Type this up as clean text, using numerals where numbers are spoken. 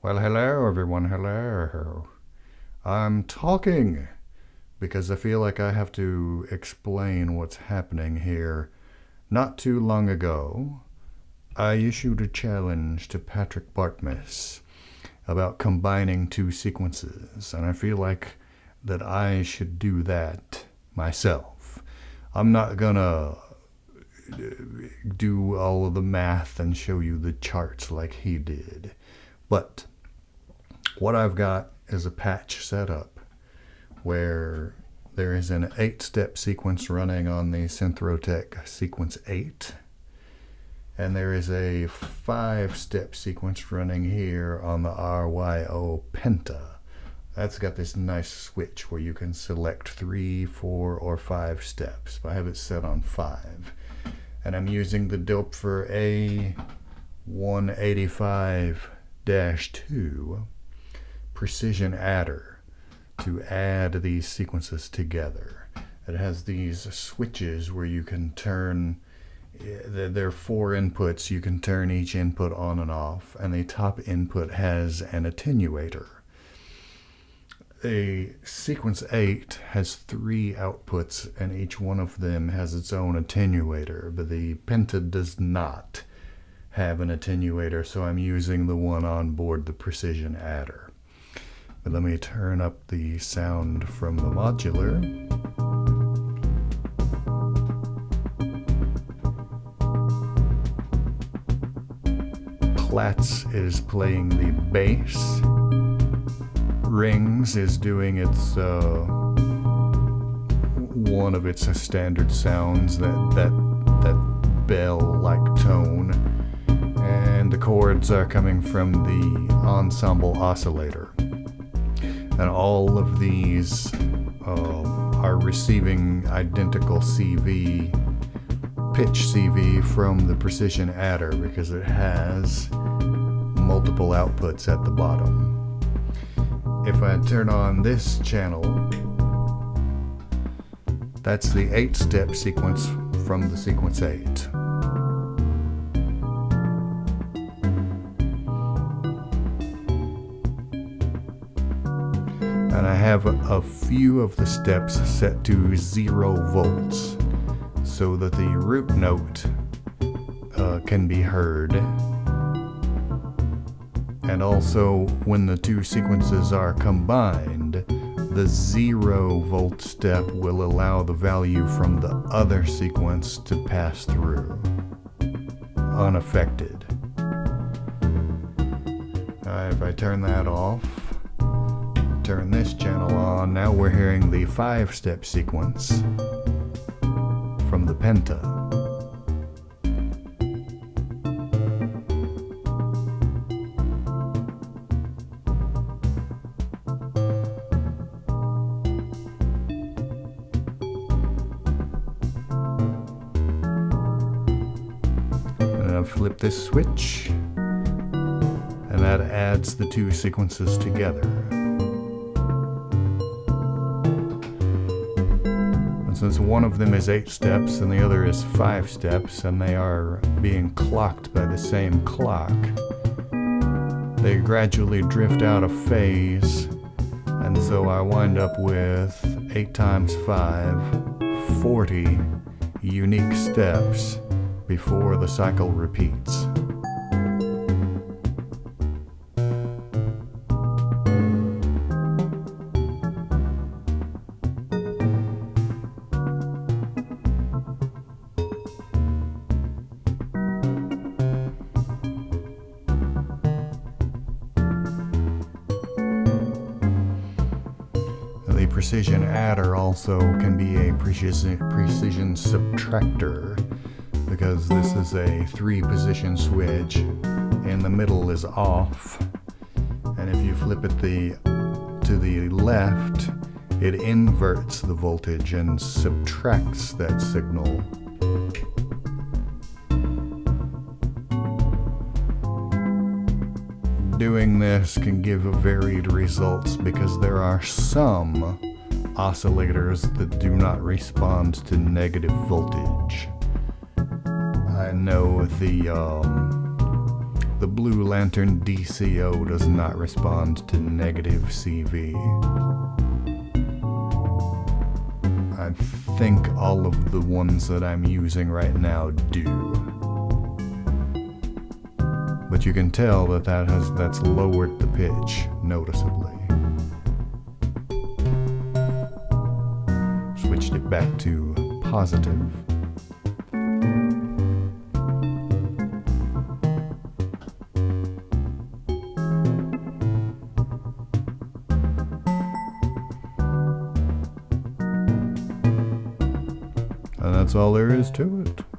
Well, hello, everyone. Hello. I'm talking because I feel like I have to explain what's happening here. Not too long ago, I issued a challenge to Patrick Bartmus about combining two sequences, and I feel like that I should do that myself. I'm not gonna do all of the math and show you the charts like he did, but what I've got is a patch set up where there is an 8-step sequence running on the Synthrotech Sequence 8, and there is a 5-step sequence running here on the RYO Penta. That's got this nice switch where you can select 3, 4, or 5 steps. I have it set on 5. And I'm using the Doepfer A185-2 precision adder to add these sequences together. It has these switches where you can turn, there are 4 inputs, you can turn each input on and off, and the top input has an attenuator. The Sequence 8 has 3 outputs, and each one of them has its own attenuator, but the Penta does not have an attenuator, so I'm using the one on board the precision adder. But let me turn up the sound from the modular. Platz is playing the bass. Rings is doing its one of its standard sounds, that bell-like tone, and the chords are coming from the ensemble oscillator. And all of these are receiving identical CV, pitch CV from the precision adder because it has multiple outputs at the bottom. If I turn on this channel, that's the 8-step sequence from the Sequence 8. And I have a few of the steps set to 0 volts so that the root note can be heard. And also, when the two sequences are combined, the 0 volt step will allow the value from the other sequence to pass through, unaffected. If I turn that off, turn this channel on, now we're hearing the 5-step sequence from the Penta. Flip this switch, and that adds the two sequences together. And since one of them is 8 steps and the other is 5 steps, and they are being clocked by the same clock, they gradually drift out of phase, and so I wind up with 8 times 5, 40 unique steps before the cycle repeats. The precision adder also can be a precision subtractor, because this is a 3-position switch, and the middle is off, and if you flip it to the left, it inverts the voltage and subtracts that signal. Doing this can give varied results because there are some oscillators that do not respond to negative voltage. I know the The Blue Lantern DCO does not respond to negative CV. I think all of the ones that I'm using right now do. But you can tell that that's lowered the pitch noticeably. Switched it back to positive. And that's all there is to it.